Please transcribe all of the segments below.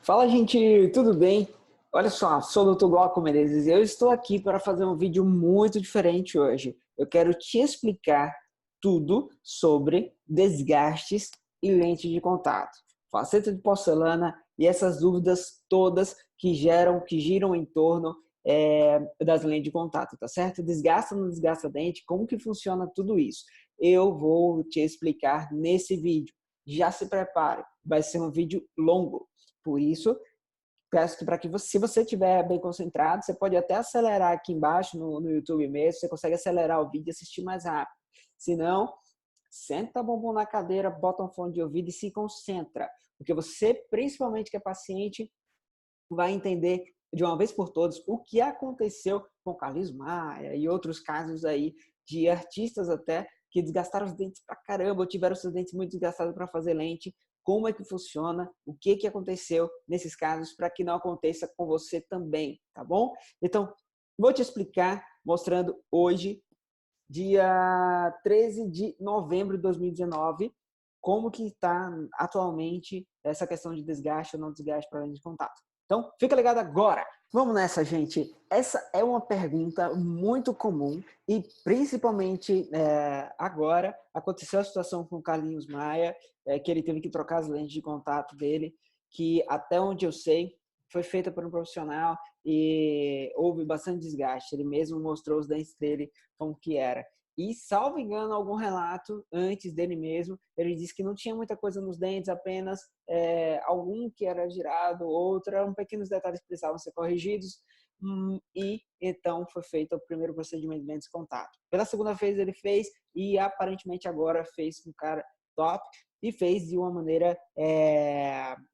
Fala, gente, tudo bem? Olha só, sou o Dr. Glauco Menezes e eu estou aqui para fazer um vídeo muito diferente hoje. Eu quero te explicar tudo sobre desgastes e lente de contato, faceta de porcelana e essas dúvidas todas que giram em torno das lentes de contato, tá certo? Desgasta ou não desgasta dente? Como que funciona tudo isso? Eu vou te explicar nesse vídeo. Já se prepare, vai ser um vídeo longo. Por isso, peço que para que você, se você estiver bem concentrado, você pode até acelerar aqui embaixo no YouTube mesmo, você consegue acelerar o vídeo e assistir mais rápido. Se não, senta o bumbum na cadeira, bota um fone de ouvido e se concentra. Porque você, principalmente que é paciente, vai entender de uma vez por todas o que aconteceu com Carlinhos Maia e outros casos aí de artistas até que desgastaram os dentes pra caramba, ou tiveram seus dentes muito desgastados para fazer lente. Como é que funciona, o que que aconteceu nesses casos para que não aconteça com você também, tá bom? Então, vou te explicar mostrando hoje, dia 13 de novembro de 2019, como que está atualmente essa questão de desgaste ou não desgaste para lente de contato. Então, fica ligado agora. Vamos nessa, gente. Essa é uma pergunta muito comum e principalmente agora aconteceu a situação com o Carlinhos Maia, que ele teve que trocar as lentes de contato dele, que até onde eu sei foi feita por um profissional e houve bastante desgaste. Ele mesmo mostrou os dentes dele como que era. E, salvo engano, algum relato antes dele mesmo, ele disse que não tinha muita coisa nos dentes, apenas algum que era girado, outro, pequenos detalhes que precisavam ser corrigidos, e então foi feito o primeiro procedimento de lentes de contato. Pela segunda vez ele fez, e aparentemente agora fez com cara top, e fez de uma maneira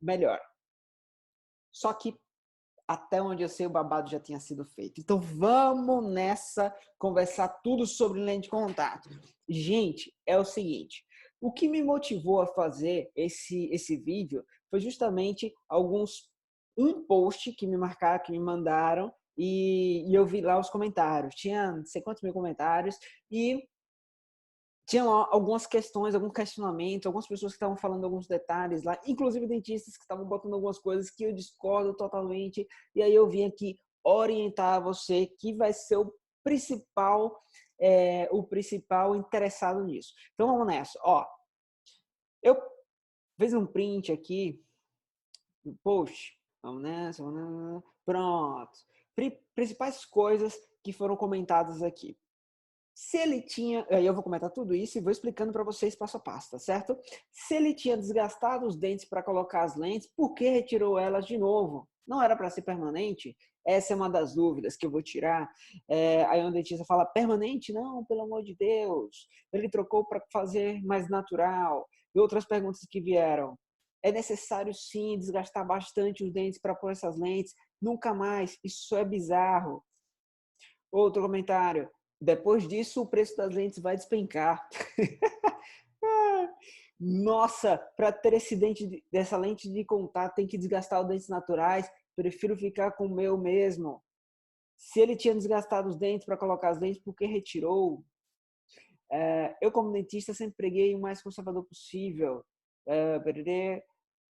melhor. Só que até onde eu sei, o babado já tinha sido feito. Então, vamos nessa conversar tudo sobre lente de contato. Gente, é o seguinte, o que me motivou a fazer esse vídeo foi justamente um post que me marcaram, que me mandaram, e eu vi lá os comentários. Tinha não sei quantos mil comentários, e tinham algumas questões, algum questionamento, algumas pessoas que estavam falando alguns detalhes lá, inclusive dentistas que estavam botando algumas coisas que eu discordo totalmente, e aí eu vim aqui orientar você que vai ser o principal interessado nisso. Então vamos nessa. Ó, eu fiz um print aqui do post. Vamos nessa, vamos nessa. Pronto. Principais coisas que foram comentadas aqui. Se ele tinha, aí eu vou comentar tudo isso e vou explicando para vocês passo a passo, tá certo? Se ele tinha desgastado os dentes para colocar as lentes, por que retirou elas de novo? Não era para ser permanente? Essa é uma das dúvidas que eu vou tirar. Aí o dentista fala, permanente? Não, pelo amor de Deus. Ele trocou para fazer mais natural. E outras perguntas que vieram. É necessário sim desgastar bastante os dentes para pôr essas lentes? Nunca mais, isso é bizarro. Outro comentário. Depois disso, o preço das lentes vai despencar. Nossa, para ter dessa lente de contato, tem que desgastar os dentes naturais. Prefiro ficar com o meu mesmo. Se ele tinha desgastado os dentes para colocar as lentes, por que retirou? Eu, como dentista, sempre preguei o mais conservador possível. Perder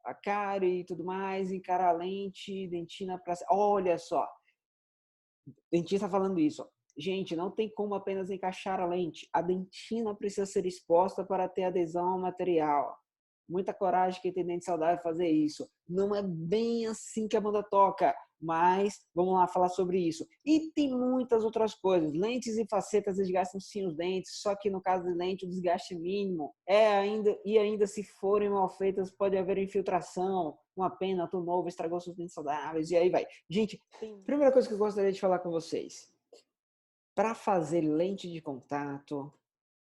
a cara e tudo mais, encarar a lente, dentina para... Olha só, dentista falando isso. Gente, não tem como apenas encaixar a lente. A dentina precisa ser exposta para ter adesão ao material. Muita coragem quem tem dente saudável fazer isso. Não é bem assim que a banda toca, mas vamos lá falar sobre isso. E tem muitas outras coisas. Lentes e facetas desgastam sim os dentes, só que no caso de lente o desgaste é mínimo. Ainda se forem mal feitas pode haver infiltração, uma pena, tudo novo, estragou seus dentes saudáveis e aí vai. Gente, primeira coisa que eu gostaria de falar com vocês. Para fazer lente de contato,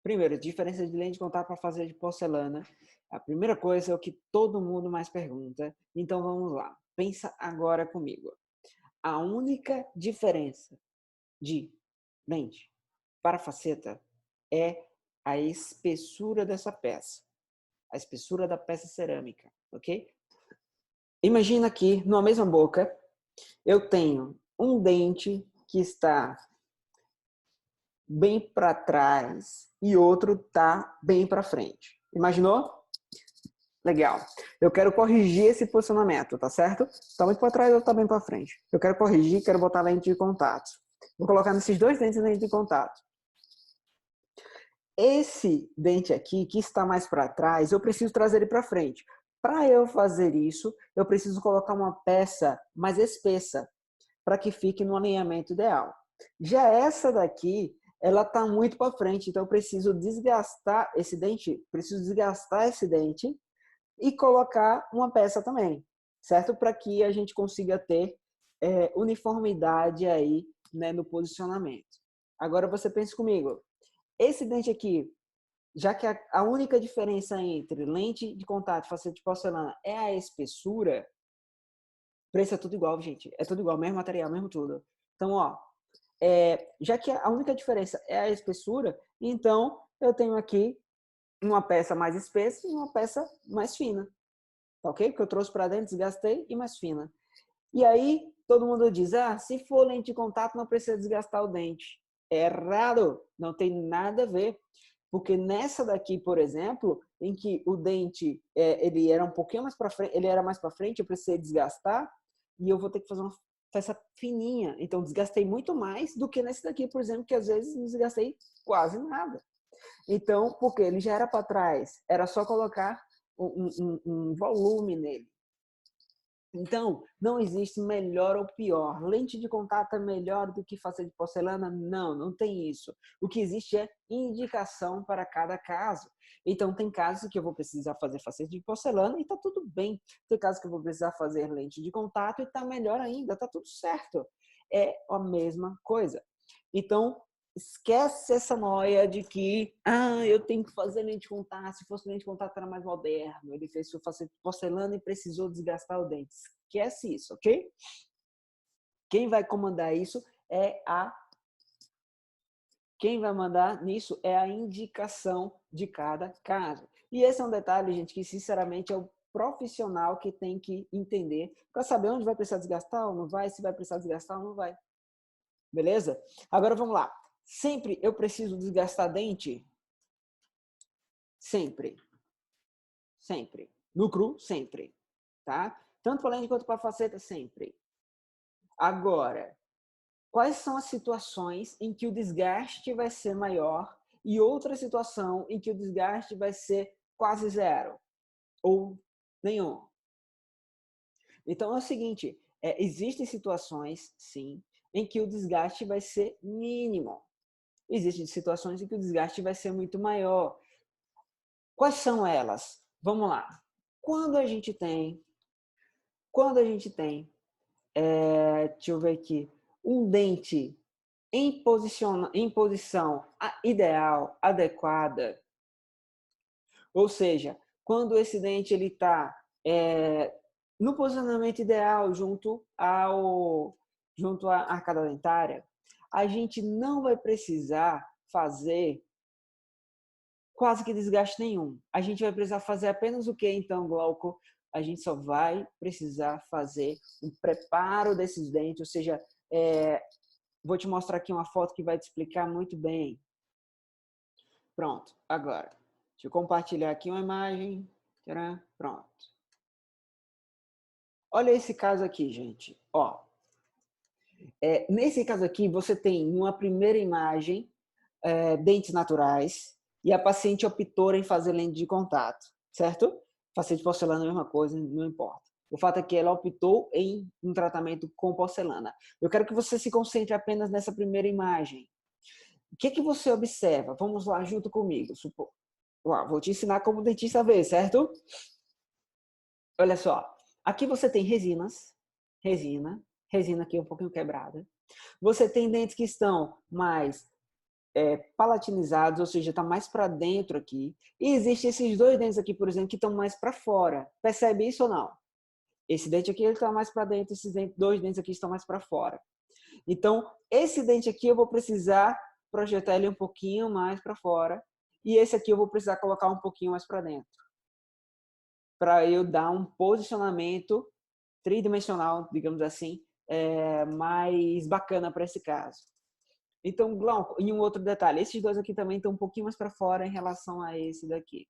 primeiro, a diferença de lente de contato para fazer de porcelana. A primeira coisa é o que todo mundo mais pergunta. Então vamos lá. Pensa agora comigo. A única diferença de lente para faceta é a espessura dessa peça. A espessura da peça cerâmica, ok? Imagina aqui, numa mesma boca, eu tenho um dente que está bem para trás e outro tá bem para frente. Imaginou? Legal. Eu quero corrigir esse posicionamento, tá certo? Tá muito para trás ou tá bem para frente? Eu quero corrigir, quero botar lente de contato. Vou colocar nesses dois dentes lente de contato. Esse dente aqui, que está mais para trás, eu preciso trazer ele para frente. Para eu fazer isso, eu preciso colocar uma peça mais espessa, para que fique no alinhamento ideal. Já essa daqui, ela está muito para frente, então eu preciso desgastar esse dente e colocar uma peça também, certo? Para que a gente consiga ter uniformidade aí, né, no posicionamento. Agora você pensa comigo, esse dente aqui, já que a única diferença entre lente de contato e facete de porcelana é a espessura, o preço é tudo igual, gente. É tudo igual, mesmo material, mesmo tudo. Então, ó, já que a única diferença é a espessura, então eu tenho aqui uma peça mais espessa e uma peça mais fina. Tá ok? Porque eu trouxe para dentro, desgastei e mais fina. E aí, todo mundo diz, se for lente de contato, não precisa desgastar o dente. É errado, não tem nada a ver. Porque nessa daqui, por exemplo, em que o dente ele era um pouquinho mais para frente, ele era mais para frente, eu precisei desgastar e eu vou ter que fazer uma peça fininha. Então, desgastei muito mais do que nesse daqui, por exemplo, que às vezes não desgastei quase nada. Então, porque ele já era para trás, era só colocar um volume nele. Então, não existe melhor ou pior. Lente de contato é melhor do que facete de porcelana? Não, não tem isso. O que existe é indicação para cada caso. Então, tem casos que eu vou precisar fazer facete de porcelana e está tudo bem. Tem casos que eu vou precisar fazer lente de contato e está melhor ainda, está tudo certo. É a mesma coisa. Então, esquece essa noia de que eu tenho que fazer lente de contato. Se fosse lente de contato era mais moderno. Ele fez facete de porcelana e precisou desgastar o dente. Esquece isso, ok? Quem vai comandar isso é Quem vai mandar nisso é a indicação de cada caso. E esse é um detalhe, gente, que sinceramente é o profissional que tem que entender para saber onde vai precisar desgastar ou não vai, se vai precisar desgastar ou não vai. Beleza? Agora vamos lá. Sempre eu preciso desgastar dente? Sempre. Sempre. No cru, sempre. Tá? Tanto para lente quanto para faceta, sempre. Agora, quais são as situações em que o desgaste vai ser maior e outra situação em que o desgaste vai ser quase zero? Ou nenhum? Então é o seguinte, existem situações, sim, em que o desgaste vai ser mínimo. Existem situações em que o desgaste vai ser muito maior. Quais são elas? Vamos lá. Quando a gente tem, deixa eu ver aqui, um dente em posição ideal, adequada, ou seja, quando esse dente ele está no posicionamento ideal junto à arcada dentária, a gente não vai precisar fazer quase que desgaste nenhum. A gente vai precisar fazer apenas o que, então, Glauco? A gente só vai precisar fazer um preparo desses dentes, ou seja, vou te mostrar aqui uma foto que vai te explicar muito bem. Pronto, agora. Deixa eu compartilhar aqui uma imagem. Pronto. Olha esse caso aqui, gente. Ó, nesse caso aqui, você tem uma primeira imagem, dentes naturais, e a paciente optou em fazer lente de contato, certo? Paciente porcelana é a mesma coisa, não importa. O fato é que ela optou em um tratamento com porcelana. Eu quero que você se concentre apenas nessa primeira imagem. O que você observa? Vamos lá junto comigo. Vou te ensinar como o dentista vê, certo? Olha só. Aqui você tem resina aqui um pouquinho quebrada. Você tem dentes que estão mais palatinizados, ou seja, está mais para dentro aqui. E existem esses dois dentes aqui, por exemplo, que estão mais para fora. Percebe isso ou não? Esse dente aqui está mais para dentro, esses dois dentes aqui estão mais para fora. Então, esse dente aqui eu vou precisar projetar ele um pouquinho mais para fora. E esse aqui eu vou precisar colocar um pouquinho mais para dentro. Para eu dar um posicionamento tridimensional, digamos assim, mais bacana para esse caso. Então, Glauco, e um outro detalhe, esses dois aqui também estão um pouquinho mais para fora em relação a esse daqui.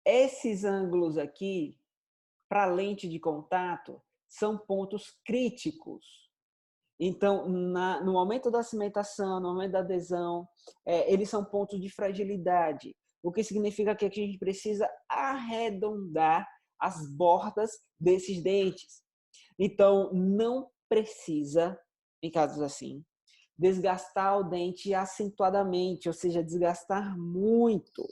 Esses ângulos aqui, para a lente de contato, são pontos críticos. Então, no momento da cimentação, no momento da adesão, eles são pontos de fragilidade, o que significa que a gente precisa arredondar as bordas desses dentes. Então, não precisa, em casos assim, desgastar o dente acentuadamente, ou seja, desgastar muito.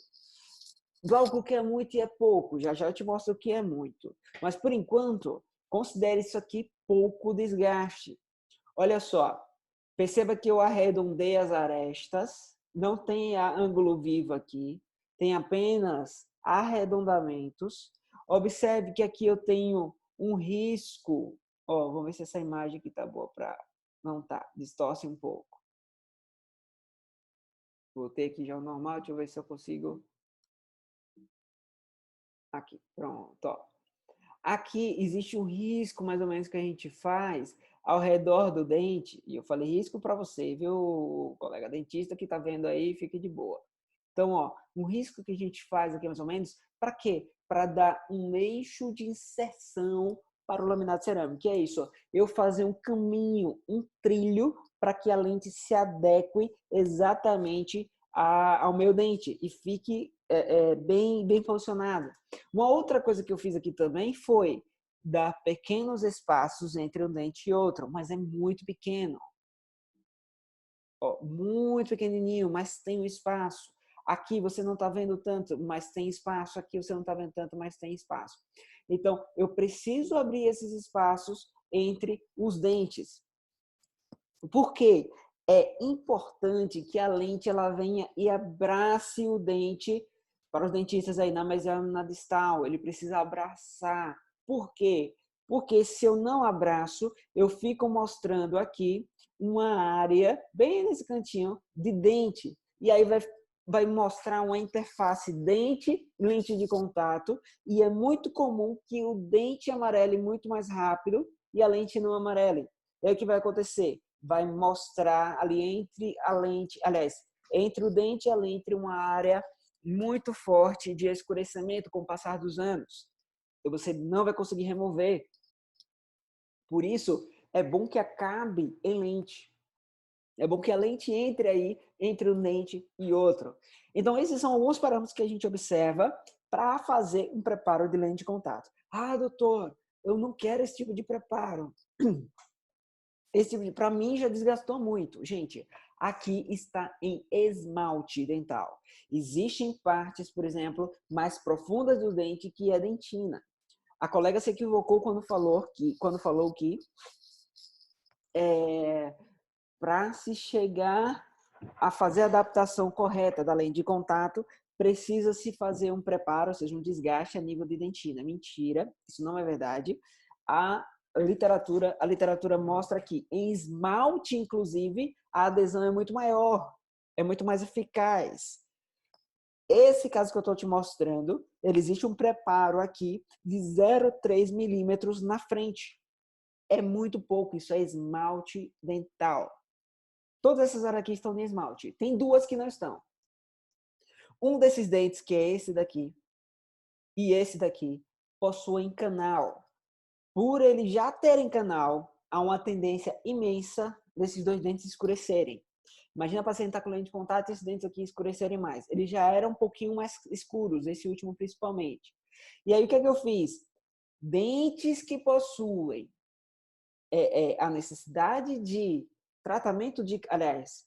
Algo que é muito e é pouco, já já eu te mostro o que é muito. Mas, por enquanto, considere isso aqui pouco desgaste. Olha só, perceba que eu arredondei as arestas, não tem ângulo vivo aqui, tem apenas arredondamentos. Observe que aqui eu tenho um risco. Ó, vamos ver se essa imagem aqui tá boa para... Não tá, distorce um pouco. Voltei aqui já ao normal, deixa eu ver se eu consigo... Aqui, pronto, ó. Aqui existe um risco, mais ou menos, que a gente faz ao redor do dente. E eu falei risco para você, viu, colega dentista que está vendo aí, fique de boa. Então, ó, um risco que a gente faz aqui, mais ou menos, para quê? Para dar um eixo de inserção para o laminado cerâmico. Que é isso, ó, eu fazer um caminho, um trilho, para que a lente se adeque exatamente ao meu dente e fique bem posicionado. Uma outra coisa que eu fiz aqui também foi dar pequenos espaços entre um dente e outro, mas é muito pequeno. Ó, muito pequenininho, mas tem um espaço. Aqui você não está vendo tanto, mas tem espaço. Aqui você não está vendo tanto, mas tem espaço. Então, eu preciso abrir esses espaços entre os dentes. Por quê? É importante que a lente ela venha e abrace o dente. Para os dentistas aí na mesial e na distal, ele precisa abraçar. Por quê? Porque se eu não abraço, eu fico mostrando aqui uma área, bem nesse cantinho, de dente. E aí vai mostrar uma interface dente-lente de contato. E é muito comum que o dente amarele muito mais rápido e a lente não amarele. E aí o que vai acontecer? Vai mostrar ali entre a lente, aliás, entre o dente e a lente, uma área muito forte de escurecimento com o passar dos anos. E você não vai conseguir remover. Por isso, é bom que acabe em lente. É bom que a lente entre aí, entre um dente e outro. Então, esses são alguns parâmetros que a gente observa para fazer um preparo de lente de contato. Ah, doutor, eu não quero esse tipo de preparo. Esse, para mim, já desgastou muito. Gente, aqui está em esmalte dental. Existem partes, por exemplo, mais profundas do dente que é dentina. A colega se equivocou quando falou que para se chegar a fazer a adaptação correta da lente de contato, precisa se fazer um preparo, ou seja, um desgaste a nível de dentina. Mentira, isso não é verdade. A literatura mostra que em esmalte, inclusive, a adesão é muito maior, é muito mais eficaz. Esse caso que eu estou te mostrando, ele existe um preparo aqui de 0,3 milímetros na frente. É muito pouco, isso é esmalte dental. Todas essas áreas aqui estão em esmalte. Tem duas que não estão. Um desses dentes, que é esse daqui, e esse daqui, possuem canal. Por ele já terem canal, há uma tendência imensa desses dois dentes escurecerem. Imagina a paciente estar com lente de contato e esses dentes aqui escurecerem mais. Eles já eram um pouquinho mais escuros, esse último principalmente. E aí o que é que eu fiz? Dentes que possuem a necessidade de tratamento de... Aliás,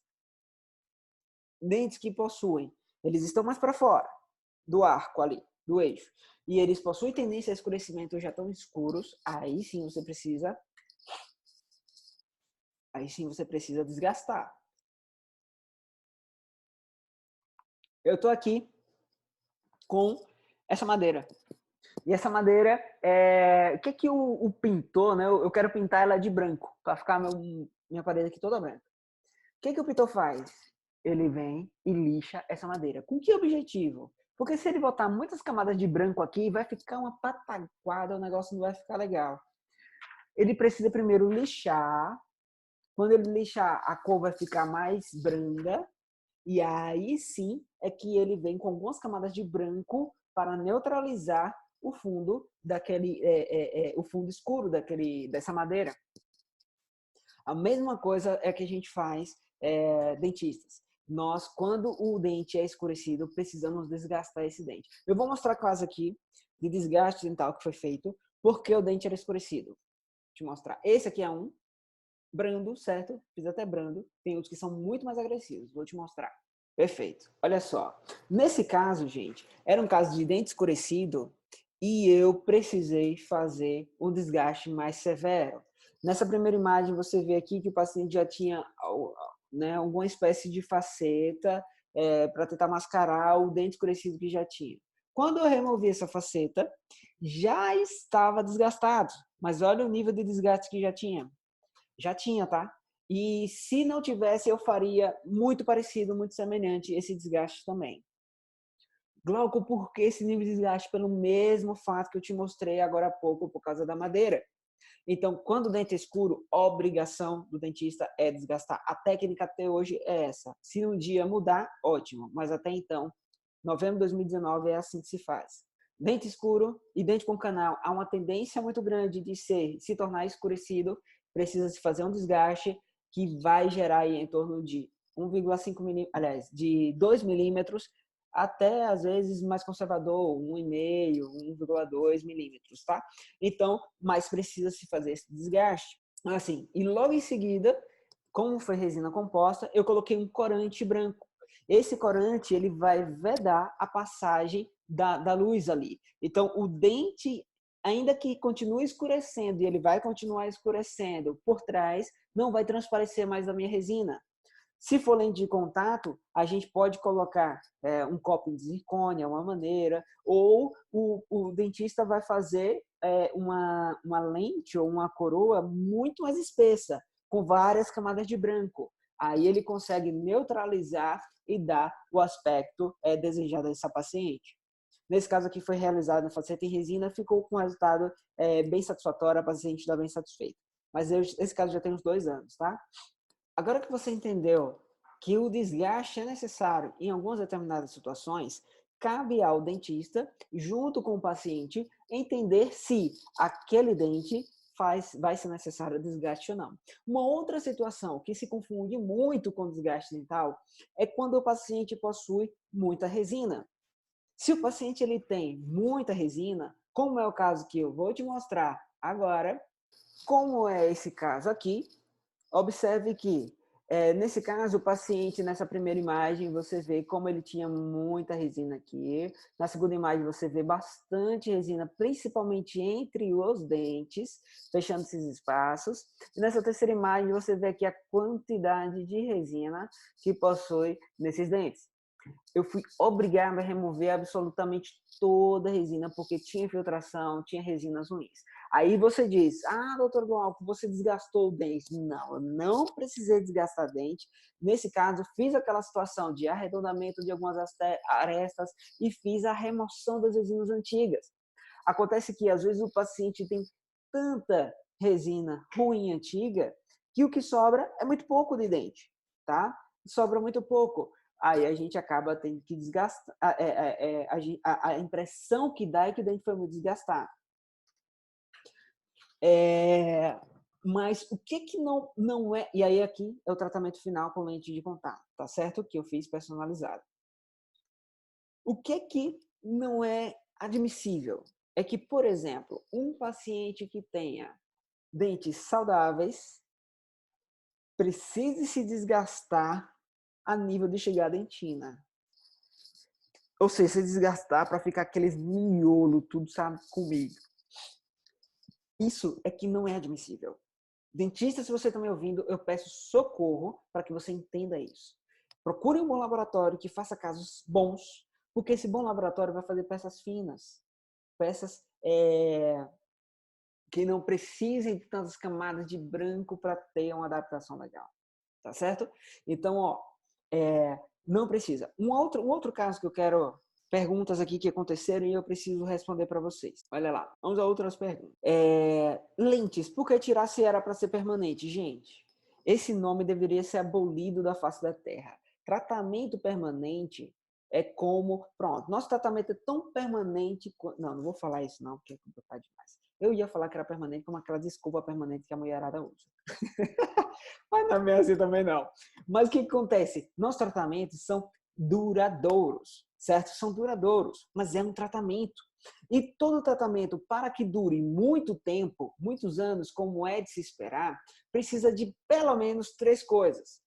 dentes que possuem, eles estão mais para fora do arco ali, do eixo, e eles possuem tendência a escurecimento, já estão escuros, aí sim você precisa desgastar. Eu estou aqui com essa madeira. E essa madeira, o que o pintor, né? Eu quero pintar ela de branco, para ficar minha parede aqui toda branca. O que o pintor faz? Ele vem e lixa essa madeira. Com que objetivo? Porque se ele botar muitas camadas de branco aqui, vai ficar uma pataquada, o negócio não vai ficar legal. Ele precisa primeiro lixar. Quando ele lixar, a cor vai ficar mais branda. E aí sim é que ele vem com algumas camadas de branco para neutralizar o fundo daquele, o fundo escuro dessa madeira. A mesma coisa é que a gente faz dentistas. Nós, quando o dente é escurecido, precisamos desgastar esse dente. Eu vou mostrar caso aqui de desgaste dental que foi feito porque o dente era escurecido. Vou te mostrar. Esse aqui é um brando, certo? Fiz até brando. Tem outros que são muito mais agressivos. Vou te mostrar. Perfeito. Olha só. Nesse caso, gente, era um caso de dente escurecido e eu precisei fazer um desgaste mais severo. Nessa primeira imagem, você vê aqui que o paciente já tinha, né, alguma espécie de faceta para tentar mascarar o dente escurecido que já tinha. Quando eu removi essa faceta, já estava desgastado. Mas olha o nível de desgaste que já tinha. Já tinha, tá? E se não tivesse, eu faria muito parecido, muito semelhante esse desgaste também. Glauco, por que esse nível de desgaste? Pelo mesmo fato que eu te mostrei agora há pouco, por causa da madeira. Então, quando o dente é escuro, a obrigação do dentista é desgastar. A técnica até hoje é essa. Se um dia mudar, ótimo. Mas até então, novembro de 2019 é assim que se faz. Dente escuro e dente com canal, há uma tendência muito grande de se tornar escurecido. Precisa se fazer um desgaste que vai gerar aí em torno de 1,5 milímetros, aliás, de 2 milímetros até, às vezes, mais conservador, 1,5, 1,2 milímetros, tá? Então, mas precisa se fazer esse desgaste. Assim, e logo em seguida, como foi resina composta, eu coloquei um corante branco. Esse corante, ele vai vedar a passagem da luz ali. Então, o dente, ainda que continue escurecendo, e ele vai continuar escurecendo por trás, não vai transparecer mais a minha resina. Se for lente de contato, a gente pode colocar um copo de zircônia, uma maneira, ou o dentista vai fazer uma lente ou uma coroa muito mais espessa, com várias camadas de branco. Aí ele consegue neutralizar e dar o aspecto desejado dessa paciente. Nesse caso aqui foi realizado na faceta em resina, ficou com um resultado bem satisfatório, a paciente está bem satisfeita. Mas esse caso já tem uns 2 anos, tá? Agora que você entendeu que o desgaste é necessário em algumas determinadas situações, cabe ao dentista, junto com o paciente, entender se aquele dente vai ser necessário desgaste ou não. Uma outra situação que se confunde muito com desgaste dental é quando o paciente possui muita resina. Se o paciente ele tem muita resina, como é o caso que eu vou te mostrar agora, como é esse caso aqui, observe que, nesse caso, o paciente, nessa primeira imagem, você vê como ele tinha muita resina aqui. Na segunda imagem, você vê bastante resina, principalmente entre os dentes, fechando esses espaços. E nessa terceira imagem, você vê aqui a quantidade de resina que possui nesses dentes. Eu fui obrigado a remover absolutamente toda a resina, porque tinha infiltração, tinha resinas ruins. Aí você diz, doutor Glauco, você desgastou o dente. Não, eu não precisei desgastar dente. Nesse caso, fiz aquela situação de arredondamento de algumas arestas e fiz a remoção das resinas antigas. Acontece que, às vezes, o paciente tem tanta resina ruim antiga que o que sobra é muito pouco de dente, tá? Sobra muito pouco. Aí a gente acaba tendo que desgastar. A impressão que dá é que o dente foi muito desgastado. Mas o que não é... E aí aqui é o tratamento final com lente de contato, tá certo? Que eu fiz personalizado. O que não é admissível é que, por exemplo, um paciente que tenha dentes saudáveis precise se desgastar a nível de chegar à dentina. Ou seja, se desgastar para ficar aqueles miolo, tudo, sabe, comigo. Isso é que não é admissível. Dentista, se você está me ouvindo, eu peço socorro para que você entenda isso. Procure um bom laboratório que faça casos bons, porque esse bom laboratório vai fazer peças finas, peças que não precisem de tantas camadas de branco para ter uma adaptação legal. Tá certo? Então, não precisa. Um outro caso que eu quero... Perguntas aqui que aconteceram e eu preciso responder para vocês. Olha lá, vamos a outras perguntas. Lentes, por que tirar se era para ser permanente? Gente, esse nome deveria ser abolido da face da Terra. Tratamento permanente É como, pronto, nosso tratamento é tão permanente, não vou falar isso não, porque é complicado demais. Eu ia falar que era permanente como aquela desculpa permanente que a mulherada usa. Mas não é bem assim também não. Mas o que acontece? Nossos tratamentos são duradouros, certo? São duradouros, mas é um tratamento. E todo tratamento, para que dure muito tempo, muitos anos, como é de se esperar, precisa de pelo menos 3 coisas.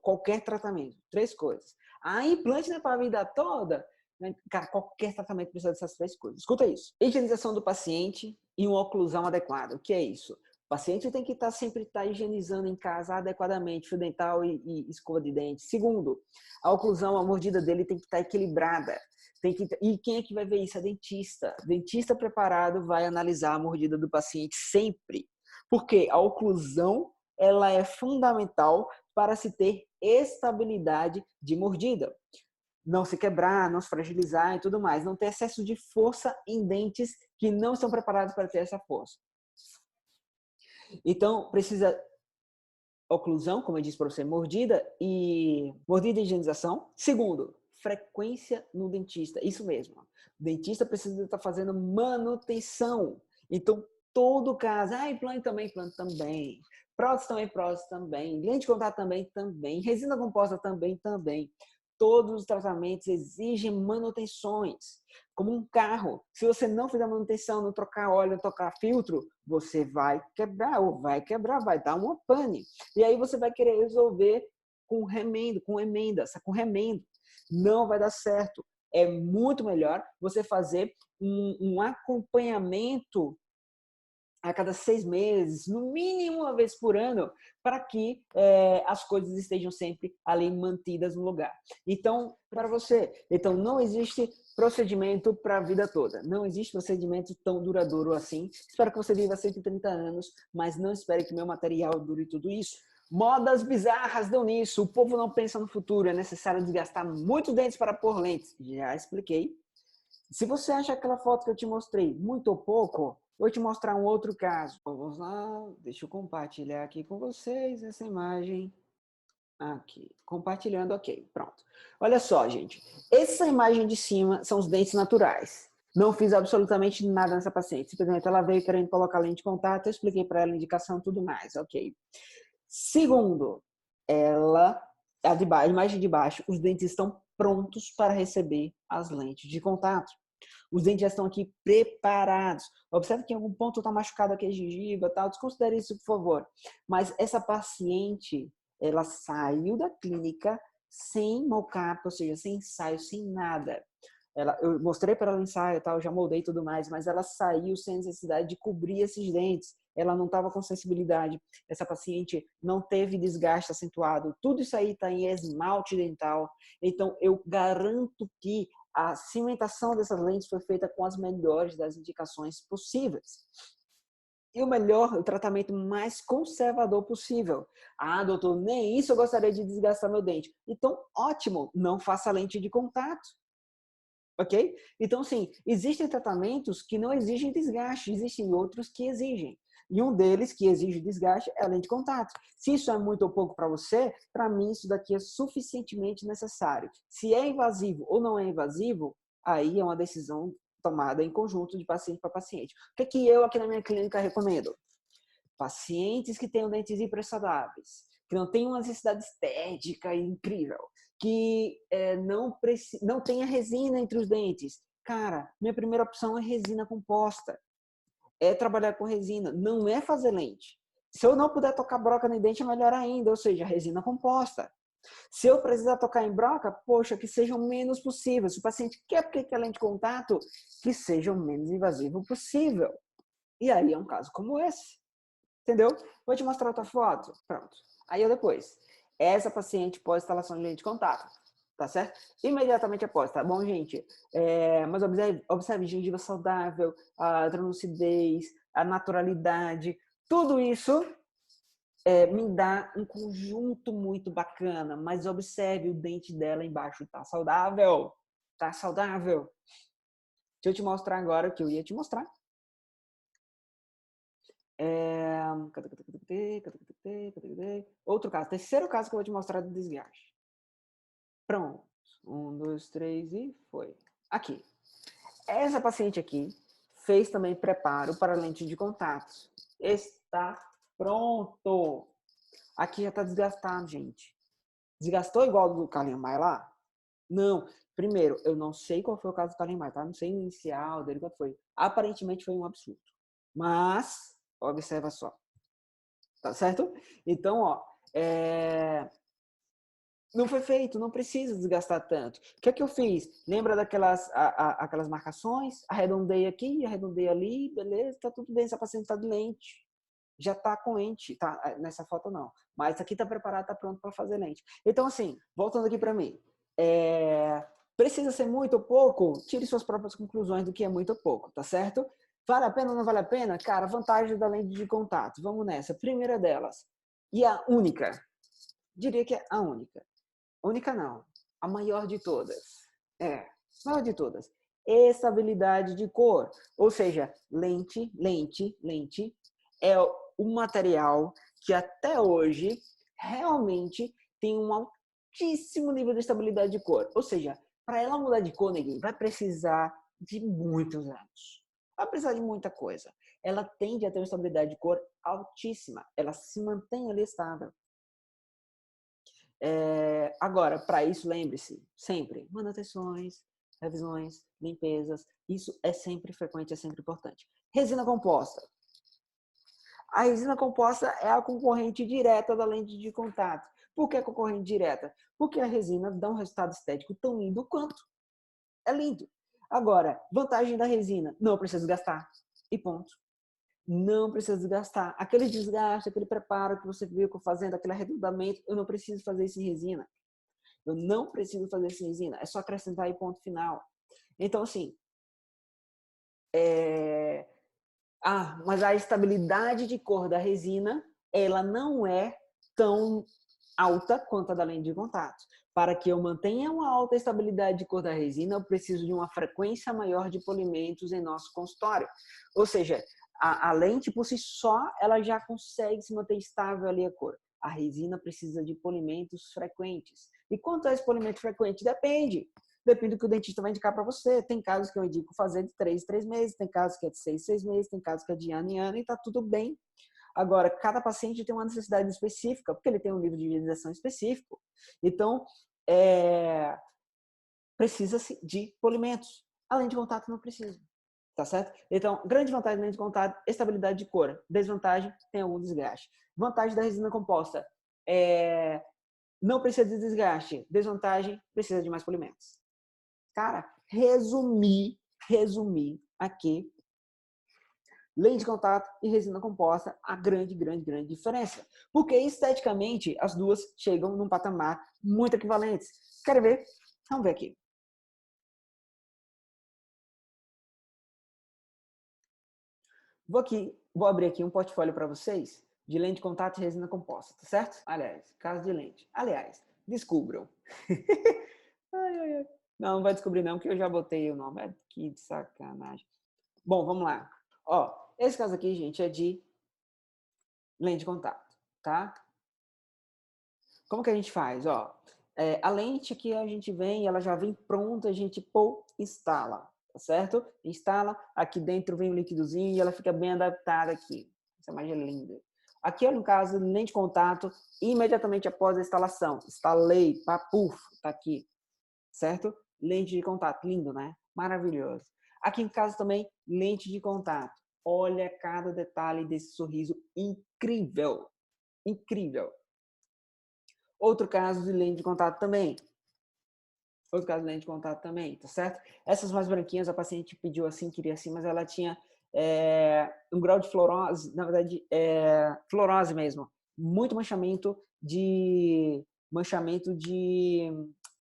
Qualquer tratamento, 3 coisas. A implante não é para a vida toda, né? Cara, qualquer tratamento precisa dessas 3 coisas. Escuta isso. Higienização do paciente e uma oclusão adequada. O que é isso? O paciente tem que sempre estar higienizando em casa adequadamente, fio dental e escova de dente. Segundo, a oclusão, a mordida dele tem que estar equilibrada. E quem é que vai ver isso? É dentista. Dentista preparado vai analisar a mordida do paciente sempre. Porque a oclusão ela é fundamental para se ter estabilidade de mordida. Não se quebrar, não se fragilizar e tudo mais. Não ter excesso de força em dentes que não estão preparados para ter essa força. Então, precisa oclusão, como eu disse para você, mordida e higienização. Segundo, frequência no dentista. Isso mesmo. O dentista precisa estar fazendo manutenção. Então, todo caso, implante também. Prótese também. Lente de contato também. Resina composta também. Todos os tratamentos exigem manutenções. Como um carro. Se você não fizer manutenção, não trocar óleo, não trocar filtro, você vai quebrar, vai dar uma pane. E aí você vai querer resolver com remendo, com remendo. Não vai dar certo. É muito melhor você fazer um acompanhamento a cada 6 meses, no mínimo uma vez por ano, para que as coisas estejam sempre ali mantidas no lugar. Então, para você, não existe procedimento para a vida toda. Não existe procedimento tão duradouro assim. Espero que você viva 130 anos, mas não espere que meu material dure tudo isso. Modas bizarras dão nisso. O povo não pensa no futuro. É necessário desgastar muitos dentes para pôr lentes. Já expliquei. Se você acha aquela foto que eu te mostrei muito ou pouco, vou te mostrar um outro caso. Vamos lá, deixa eu compartilhar aqui com vocês essa imagem. Aqui, compartilhando, ok, pronto. Olha só, gente, essa imagem de cima são os dentes naturais. Não fiz absolutamente nada nessa paciente. Simplesmente ela veio querendo colocar lente de contato, eu expliquei para ela a indicação e tudo mais, ok. Segundo, a imagem de baixo, os dentes estão prontos para receber as lentes de contato. Os dentes já estão aqui preparados. Observe que em algum ponto está machucado aqui a gengiva, tal. Desconsidere isso, por favor. Mas essa paciente, ela saiu da clínica sem mocap, ou seja, sem ensaio, sem nada. Eu mostrei para ela o ensaio, tal, já moldei tudo mais, mas ela saiu sem necessidade de cobrir esses dentes. Ela não estava com sensibilidade. Essa paciente não teve desgaste acentuado. Tudo isso aí está em esmalte dental. Então, eu garanto que a cimentação dessas lentes foi feita com as melhores das indicações possíveis. E o tratamento mais conservador possível. Doutor, nem isso eu gostaria de desgastar meu dente. Então, ótimo, não faça lente de contato. Ok? Então, sim, existem tratamentos que não exigem desgaste, existem outros que exigem. E um deles que exige desgaste é a lente de contato. Se isso é muito ou pouco para você, para mim isso daqui é suficientemente necessário. Se é invasivo ou não é invasivo, aí é uma decisão tomada em conjunto de paciente para paciente. O que é que eu aqui na minha clínica recomendo? Pacientes que tenham dentes hipersaudáveis, que não tenham uma necessidade estética incrível, que não tenha resina entre os dentes. Cara, minha primeira opção é resina composta. É trabalhar com resina, não é fazer lente. Se eu não puder tocar broca no dente, é melhor ainda, ou seja, resina composta. Se eu precisar tocar em broca, poxa, que seja o menos possível. Se o paciente quer porque quer lente de contato, que seja o menos invasivo possível. E aí é um caso como esse. Entendeu? Vou te mostrar outra foto. Pronto. Aí eu depois. Essa paciente pós-instalação de lente de contato. Tá certo? Imediatamente após, tá bom, gente? Mas observe gengiva saudável, a translucidez, a naturalidade. Tudo isso me dá um conjunto muito bacana. Mas observe o dente dela embaixo. Tá saudável. Tá saudável. Deixa eu te mostrar agora o que eu ia te mostrar. Outro caso, terceiro caso que eu vou te mostrar do desgaste. Pronto. 1, 2, 3 e foi. Aqui. Essa paciente aqui fez também preparo para lente de contato. Está pronto. Aqui já está desgastado, gente. Desgastou igual do Carlinhos Maia lá? Não. Primeiro, eu não sei qual foi o caso do Carlinhos Maia, tá? Não sei o inicial dele, qual foi. Aparentemente foi um absurdo. Mas, observa só. Tá certo? Então, ó, não foi feito, não precisa desgastar tanto. O que é que eu fiz? Lembra daquelas aquelas marcações? Arredondei aqui, arredondei ali, beleza, tá tudo bem, essa paciente tá de lente. Já tá com lente, tá? Nessa foto não. Mas aqui tá preparado, tá pronto para fazer lente. Então, assim, voltando aqui para mim. Precisa ser muito ou pouco? Tire suas próprias conclusões do que é muito ou pouco, tá certo? Vale a pena ou não vale a pena? Cara, vantagem da lente de contato. Vamos nessa. Primeira delas. E a única. Diria que é a única. Única não. A maior de todas. Maior de todas. Estabilidade de cor. Ou seja, lente é o material que até hoje realmente tem um altíssimo nível de estabilidade de cor. Ou seja, para ela mudar de cor, neguinho, vai precisar de muitos anos. Vai precisar de muita coisa. Ela tende a ter uma estabilidade de cor altíssima. Ela se mantém ali estável. Agora, para isso, lembre-se, sempre, manutenções, revisões, limpezas, isso é sempre frequente, é sempre importante. Resina composta. A resina composta é a concorrente direta da lente de contato. Por que a concorrente direta? Porque a resina dá um resultado estético tão lindo quanto. É lindo. Agora, vantagem da resina, não precisa desgastar. E ponto. Não precisa desgastar. Aquele desgaste, aquele preparo que você viu fazendo, aquele arredondamento, eu não preciso fazer isso em resina. Eu não preciso fazer isso em resina. É só acrescentar e ponto final. Então, assim, mas a estabilidade de cor da resina, ela não é tão alta quanto a da lente de contato. Para que eu mantenha uma alta estabilidade de cor da resina, eu preciso de uma frequência maior de polimentos em nosso consultório. Ou seja, a lente por si só, ela já consegue se manter estável ali a cor. A resina precisa de polimentos frequentes. E quanto é esse polimento frequente? Depende. Depende do que o dentista vai indicar para você. Tem casos que eu indico fazer de 3 em 3 meses, tem casos que é de 6 em 6 meses, tem casos que é de ano em ano e tá tudo bem. Agora, cada paciente tem uma necessidade específica, porque ele tem um nível de higienização específico. Então, precisa-se de polimentos. A lente de contato não precisa. Tá certo? Então, grande vantagem da lente de contato, estabilidade de cor. Desvantagem, tem algum desgaste. Vantagem da resina composta, não precisa de desgaste. Desvantagem, precisa de mais polimentos. Cara, resumir aqui lente de contato e resina composta, a grande diferença. Porque esteticamente as duas chegam num patamar muito equivalentes. Quer ver? Vamos ver aqui. Vou abrir aqui um portfólio para vocês de lente de contato e resina composta, tá certo? Aliás, caso de lente. Aliás, descubram. Não vai descobrir não, porque eu já botei o nome. Que de sacanagem. Bom, vamos lá. Ó, esse caso aqui, gente, é de lente de contato, tá? Como que a gente faz? Ó, a lente aqui a gente vem, ela já vem pronta, a gente instala, tá certo? Instala, aqui dentro vem o líquidozinho e ela fica bem adaptada aqui. Essa imagem é linda. Aqui, no caso, lente de contato, imediatamente após a instalação. Instalei, papuf, tá aqui, certo? Lente de contato, lindo, né? Maravilhoso. Aqui em casa também, lente de contato. Olha cada detalhe desse sorriso incrível. Incrível. Outro caso de lente de contato também. Outro caso de lente de contato também, tá certo? Essas mais branquinhas, a paciente pediu assim, queria assim, mas ela tinha um grau de fluorose, na verdade, fluorose mesmo. Muito manchamento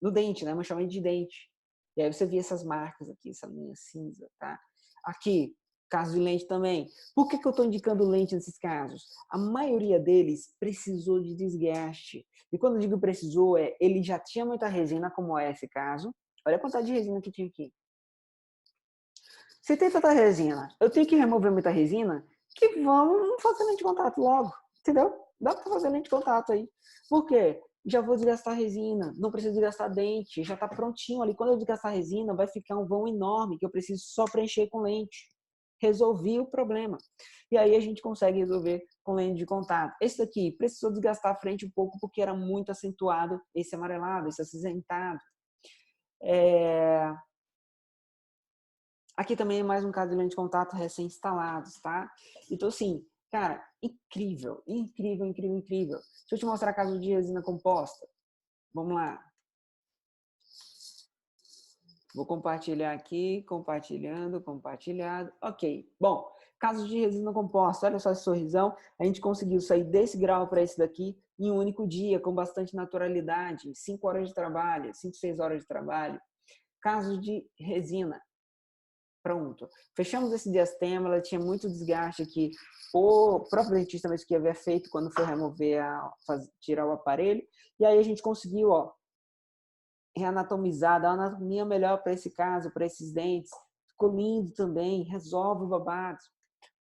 no dente, né? Manchamento de dente. E aí você vê essas marcas aqui, essa linha cinza, tá? Aqui, caso de lente também. Por que eu estou indicando lente nesses casos? A maioria deles precisou de desgaste. E quando eu digo precisou, ele já tinha muita resina, como é esse caso. Olha a quantidade de resina que tinha aqui. Se tem tanta resina, eu tenho que remover muita resina, que vamos fazer lente de contato logo, entendeu? Dá para fazer lente de contato aí. Por quê? já vou desgastar a resina, não preciso desgastar dente, já está prontinho ali. Quando eu desgastar a resina, vai ficar um vão enorme que eu preciso só preencher com lente. Resolvi o problema. E aí a gente consegue resolver com lente de contato. Esse daqui precisou desgastar a frente um pouco porque era muito acentuado esse amarelado, esse acinzentado. Aqui também é mais um caso de lente de contato recém-instalados, tá? Então, assim, cara, incrível, incrível, incrível, incrível. Deixa eu te mostrar caso de resina composta. Vamos lá. Vou compartilhar aqui, compartilhando, compartilhado. Ok. Bom, caso de resina composta, olha só esse sorrisão. A gente conseguiu sair desse grau para esse daqui em um único dia, com bastante naturalidade. 5 horas de trabalho, 5, 6 horas de trabalho. Caso de resina. Pronto. Fechamos esse diastema, ela tinha muito desgaste aqui. O próprio dentista mesmo que havia feito quando foi remover, tirar o aparelho. E aí a gente conseguiu, ó, reanatomizar, dar uma anatomia melhor para esse caso, para esses dentes. Ficou lindo também, resolve o babado.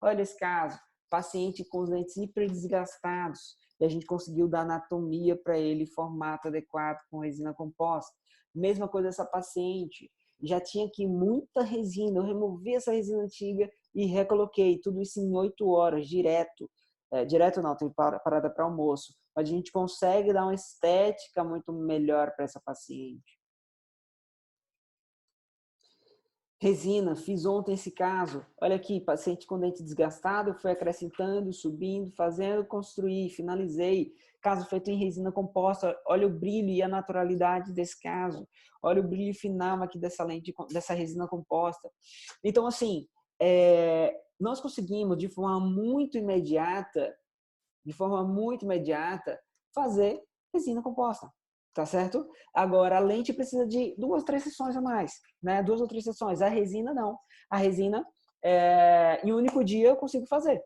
Olha esse caso, paciente com os dentes hiper desgastados. E a gente conseguiu dar anatomia para ele, formato adequado com resina composta. Mesma coisa essa paciente. Já tinha aqui muita resina, eu removi essa resina antiga e recoloquei tudo isso em 8 horas, direto. Direto não, tem parada para almoço. Mas a gente consegue dar uma estética muito melhor para essa paciente. Resina, fiz ontem esse caso. Olha aqui, paciente com dente desgastado, fui acrescentando, subindo, fazendo, construí, finalizei. Caso feito em resina composta, olha o brilho e a naturalidade desse caso. Olha o brilho final aqui dessa lente, dessa resina composta. Então, assim, nós conseguimos de forma muito imediata, fazer resina composta. Tá certo? Agora, a lente precisa de 2, 3 sessões a mais, né? 2 ou 3 sessões. A resina, não. A resina, em um único dia eu consigo fazer.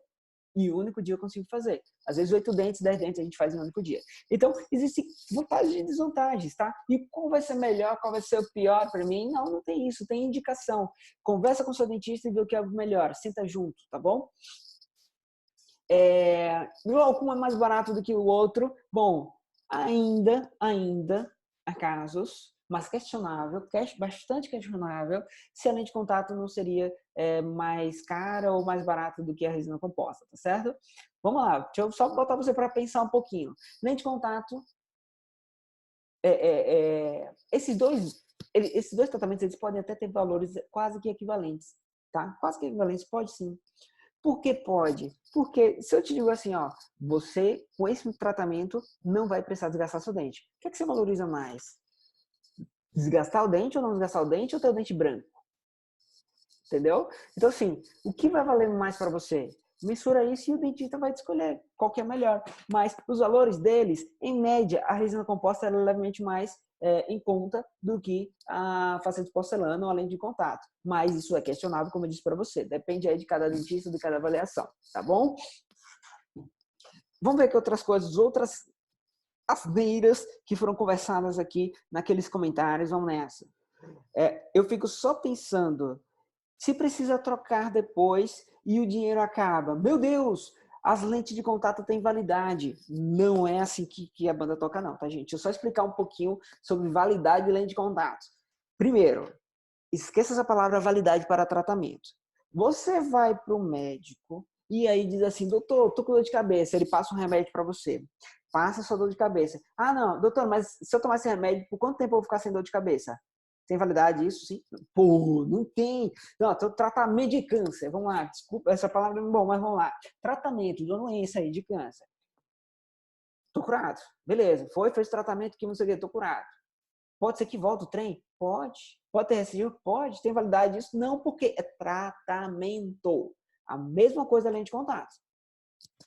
Em um único dia eu consigo fazer. Às vezes, 8 dentes, 10 dentes a gente faz em um único dia. Então, existem vantagens e desvantagens, tá? E qual vai ser melhor, qual vai ser o pior para mim? Não, não tem isso. Tem indicação. Conversa com o seu dentista e vê o que é o melhor. Senta junto, tá bom? Glaucoma é mais barato do que o outro. Bom, ainda há casos, mas questionável, bastante questionável, se a lente de contato não seria mais cara ou mais barata do que a resina composta, tá certo? Vamos lá, deixa eu só botar você para pensar um pouquinho. Lente de contato, esses dois tratamentos eles podem até ter valores quase que equivalentes, tá? Quase que equivalentes, pode sim. Por que pode? Porque se eu te digo assim, ó, você com esse tratamento não vai precisar desgastar seu dente. O que é que você valoriza mais? Desgastar o dente ou não desgastar o dente ou ter o dente branco? Entendeu? Então, assim, o que vai valer mais para você? Mensura isso e o dentista vai escolher qual que é melhor. Mas os valores deles, em média, a resina composta é levemente mais em conta do que a faceta de porcelana ou a lente de contato. Mas isso é questionável, como eu disse para você. Depende aí de cada dentista, de cada avaliação. Tá bom? Vamos ver que outras coisas, outras asneiras que foram conversadas aqui naqueles comentários. Vamos nessa. Eu fico só pensando, se precisa trocar depois e o dinheiro acaba. Meu Deus, as lentes de contato têm validade. Não é assim que a banda toca não, tá, gente? Deixa eu só explicar um pouquinho sobre validade de lente de contato. Primeiro, esqueça essa palavra validade para tratamento. Você vai para o médico e aí diz assim, doutor, tô com dor de cabeça. Ele passa um remédio para você. Passa sua dor de cabeça. Ah, não, doutor, mas se eu tomar esse remédio, por quanto tempo eu vou ficar sem dor de cabeça? Tem validade isso, sim? Pô, não tem. Não, tratamento de câncer. Vamos lá, desculpa, essa palavra é bom, mas vamos lá. Tratamento de uma doença aí, de câncer. Tô curado. Beleza, fez tratamento que não sei o que, tô curado. Pode ser que volte o trem? Pode. Pode ter recidivo? Pode. Tem validade isso? Não, porque é tratamento. A mesma coisa além de contato.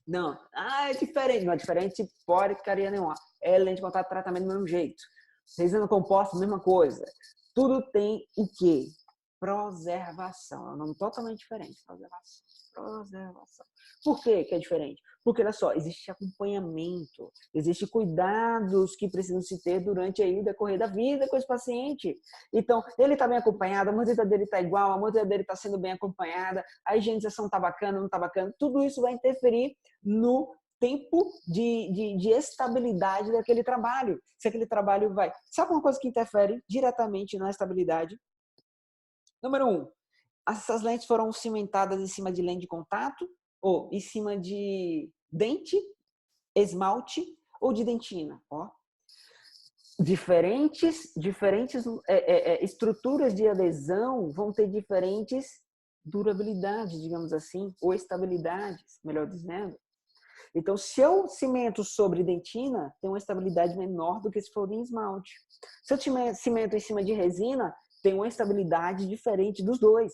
Não. Ah, é diferente. Não é diferente porcaria nenhuma. É lente de contato, tratamento do mesmo jeito. Resina composta, mesma coisa. Tudo tem o quê? Preservação. É um nome totalmente diferente. Preservação. Por que é diferente? Porque, olha só, existe acompanhamento, existe cuidados que precisam se ter durante aí o decorrer da vida com esse paciente. Então, ele está bem acompanhado, a mordida dele está igual, a mordida dele está sendo bem acompanhada, a higienização está bacana, não está bacana. Tudo isso vai interferir no tempo de estabilidade daquele trabalho. Se aquele trabalho vai... Sabe uma coisa que interfere diretamente na estabilidade? Número 1, essas lentes foram cimentadas em cima de lente de contato ou em cima de dente, esmalte ou de dentina. Ó. Diferentes estruturas de adesão vão ter diferentes durabilidades, digamos assim, ou estabilidades, melhor dizendo. Então, se eu cimento sobre dentina, tem uma estabilidade menor do que se for em esmalte. Se eu cimento em cima de resina, tem uma estabilidade diferente dos dois.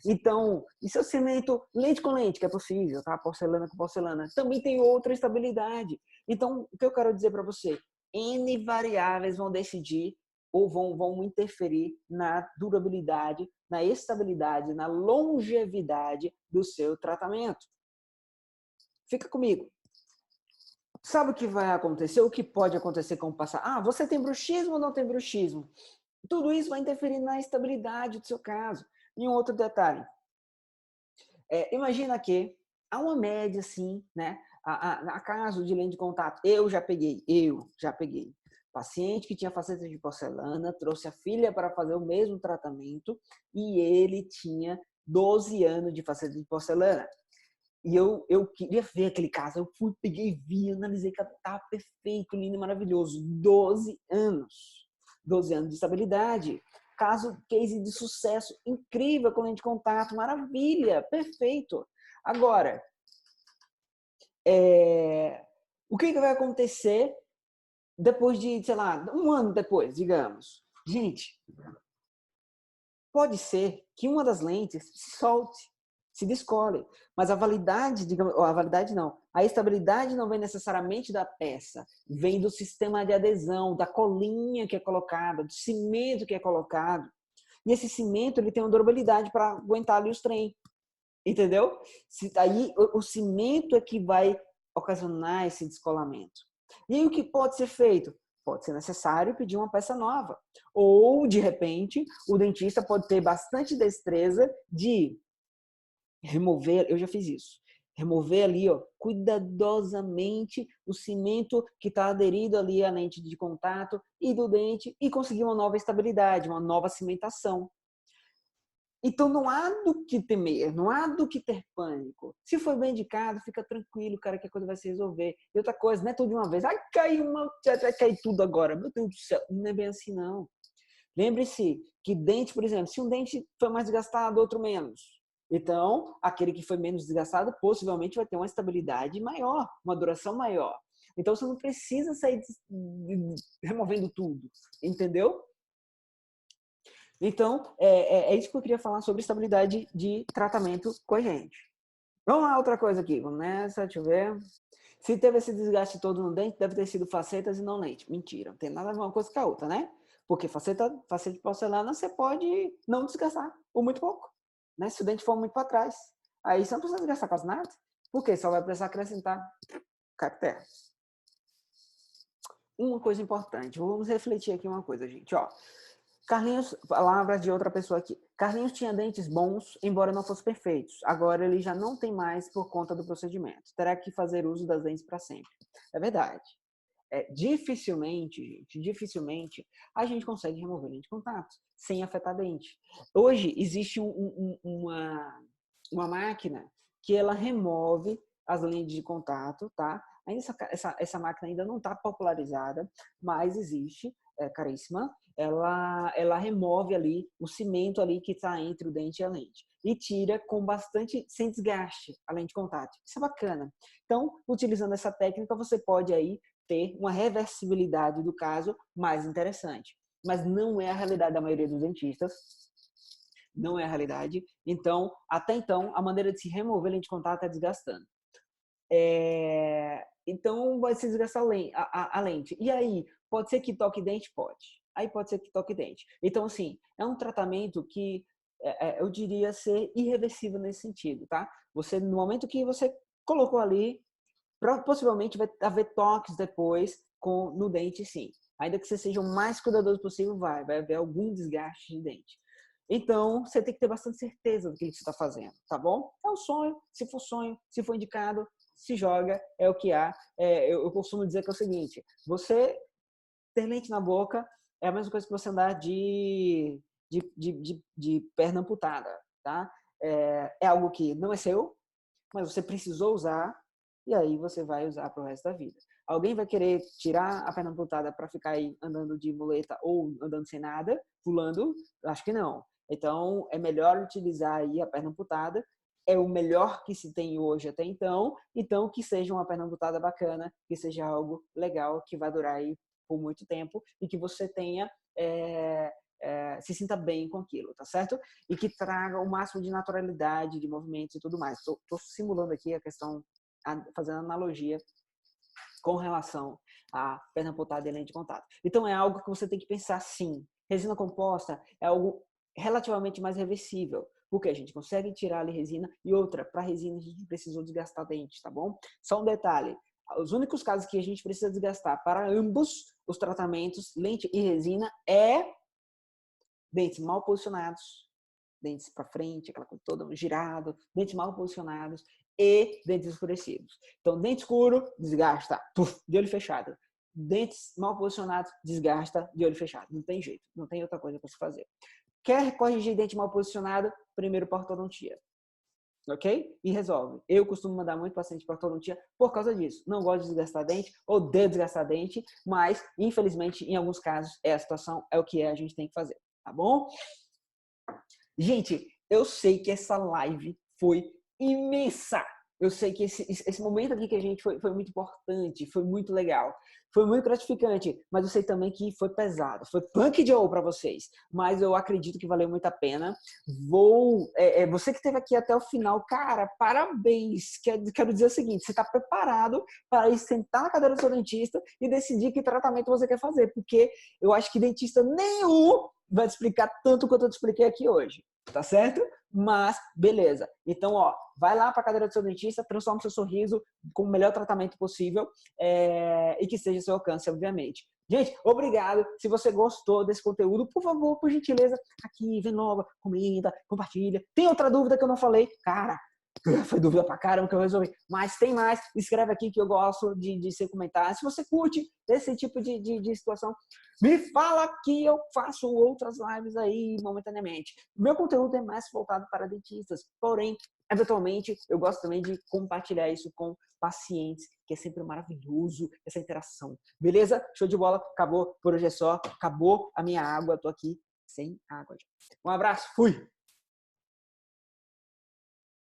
Então, e se eu cimento lente com lente, que é possível, tá? Porcelana com porcelana, também tem outra estabilidade. Então, o que eu quero dizer para você? N variáveis vão decidir ou vão interferir na durabilidade, na estabilidade, na longevidade do seu tratamento. Fica comigo. Sabe o que vai acontecer? O que pode acontecer com o passar? Ah, você tem bruxismo ou não tem bruxismo? Tudo isso vai interferir na estabilidade do seu caso. E um outro detalhe. Imagina que há uma média, assim, né? A caso de lente de contato. Eu já peguei. Paciente que tinha faceta de porcelana, trouxe a filha para fazer o mesmo tratamento e ele tinha 12 anos de faceta de porcelana. E eu queria ver aquele caso. Eu fui, peguei, vi, analisei, tá perfeito, lindo, maravilhoso. 12 anos. 12 anos de estabilidade. Caso, case de sucesso, incrível com lente de contato, maravilha, perfeito. Agora, o que vai acontecer depois de, sei lá, um ano depois, digamos? Gente, pode ser que uma das lentes se solte, se descole, mas a validade, digamos, a validade não, a estabilidade não vem necessariamente da peça, vem do sistema de adesão, da colinha que é colocada, do cimento que é colocado. E esse cimento ele tem uma durabilidade para aguentar ali os trem, entendeu? Aí o cimento é que vai ocasionar esse descolamento. E aí o que pode ser feito? Pode ser necessário pedir uma peça nova. Ou, de repente, o dentista pode ter bastante destreza de remover, eu já fiz isso, remover ali, ó, cuidadosamente o cimento que está aderido ali à lente de contato e do dente e conseguir uma nova estabilidade, uma nova cimentação. Então não há do que temer, não há do que ter pânico. Se for bem indicado, fica tranquilo, cara, que a coisa vai se resolver. E outra coisa, não é tudo de uma vez. Ai, caiu vai cair tudo agora. Meu Deus do céu, não é bem assim, não. Lembre-se que dente, por exemplo, se um dente foi mais desgastado, outro menos. Então, aquele que foi menos desgastado possivelmente vai ter uma estabilidade maior, uma duração maior. Então, você não precisa sair removendo tudo, entendeu? Então, é isso que eu queria falar sobre estabilidade de tratamento com a gente. Vamos lá, outra coisa aqui. Vamos nessa, deixa eu ver. Se teve esse desgaste todo no dente, deve ter sido facetas e não lente. Mentira, não tem nada a ver uma coisa com a outra, né? Porque faceta de porcelana você pode não desgastar, ou muito pouco. Né? Se o dente for muito para trás. Aí você não precisa desgastar quase nada. Por quê? Só vai precisar acrescentar caractere. Uma coisa importante. Vamos refletir aqui uma coisa, gente. Ó, Carlinhos, palavras de outra pessoa aqui. Carlinhos tinha dentes bons, embora não fossem perfeitos. Agora ele já não tem mais por conta do procedimento. Terá que fazer uso das dentes para sempre. É verdade. Dificilmente a gente consegue remover lente de contato sem afetar dente. Hoje existe uma máquina que ela remove as lentes de contato, tá? Essa máquina ainda não está popularizada, mas existe, caríssima. Ela remove ali o cimento ali que está entre o dente e a lente e tira com bastante, sem desgaste, a lente de contato. Isso é bacana. Então, utilizando essa técnica, você pode aí ter uma reversibilidade do caso mais interessante. Mas não é a realidade da maioria dos dentistas. Não é a realidade. Então, até então, a maneira de se remover lente de contato é desgastando. Então, vai se desgastar a lente. E aí, pode ser que toque dente? Pode. Aí pode ser que toque dente. Então, assim, é um tratamento que eu diria ser irreversível nesse sentido, tá? Você, no momento que você colocou ali, possivelmente vai haver toques depois no dente, sim. Ainda que você seja o mais cuidadoso possível, vai haver algum desgaste de dente. Então, você tem que ter bastante certeza do que você está fazendo, tá bom? É um sonho, se for indicado, se joga, é o que há. Eu costumo dizer que é o seguinte, você ter lente na boca é a mesma coisa que você andar de perna amputada, tá? É algo que não é seu, mas você precisou usar e aí você vai usar para o resto da vida. Alguém vai querer tirar a perna amputada para ficar aí andando de muleta ou andando sem nada, pulando? Acho que não. Então, é melhor utilizar aí a perna amputada. É o melhor que se tem hoje até então que seja uma perna amputada bacana, que seja algo legal, que vai durar aí por muito tempo e que você tenha se sinta bem com aquilo, tá certo? E que traga o máximo de naturalidade, de movimentos e tudo mais. Tô simulando aqui a questão, fazendo analogia com relação à perna amputada e lente de contato. Então, é algo que você tem que pensar sim. Resina composta é algo relativamente mais reversível, porque a gente consegue tirar ali resina e outra, para resina a gente precisou desgastar dente, tá bom? Só um detalhe, os únicos casos que a gente precisa desgastar para ambos os tratamentos, lente e resina, é dentes mal posicionados, dentes para frente, aquela coisa toda girado, dentes mal posicionados e dentes escurecidos. Então, dente escuro, desgasta, de olho fechado. Dentes mal posicionados, desgasta de olho fechado. Não tem jeito, não tem outra coisa para se fazer. Quer corrigir dente mal posicionado? Primeiro para ortodontia. Ok? E resolve. Eu costumo mandar muito paciente para ortodontia por causa disso. Não gosto de desgastar dente, odeio desgastar dente, mas, infelizmente, em alguns casos, a situação, é o que a gente tem que fazer. Tá bom? Gente, eu sei que essa live foi imensa. Eu sei que esse momento aqui que a gente foi muito importante, foi muito legal, foi muito gratificante, mas eu sei também que foi pesado, foi punk Joe para vocês, mas eu acredito que valeu muito a pena. Você que esteve aqui até o final, cara, parabéns. Quero dizer o seguinte, você está preparado para ir sentar na cadeira do seu dentista e decidir que tratamento você quer fazer, porque eu acho que dentista nenhum vai te explicar tanto quanto eu te expliquei aqui hoje, tá certo? Mas, beleza. Então, ó, vai lá para a cadeira do seu dentista, transforma o seu sorriso com o melhor tratamento possível e que esteja ao seu alcance, obviamente. Gente, obrigado. Se você gostou desse conteúdo, por favor, por gentileza, aqui, vem logo, comenta, compartilha. Tem outra dúvida que eu não falei? Cara, foi dúvida pra caramba que eu resolvi. Mas tem mais, escreve aqui que eu gosto de ser comentado. Se você curte esse tipo de situação, me fala que eu faço outras lives aí momentaneamente. Meu conteúdo é mais voltado para dentistas, porém, eventualmente, eu gosto também de compartilhar isso com pacientes, que é sempre maravilhoso essa interação. Beleza? Show de bola. Acabou. Por hoje é só. Acabou a minha água. Tô aqui sem água. Um abraço. Fui!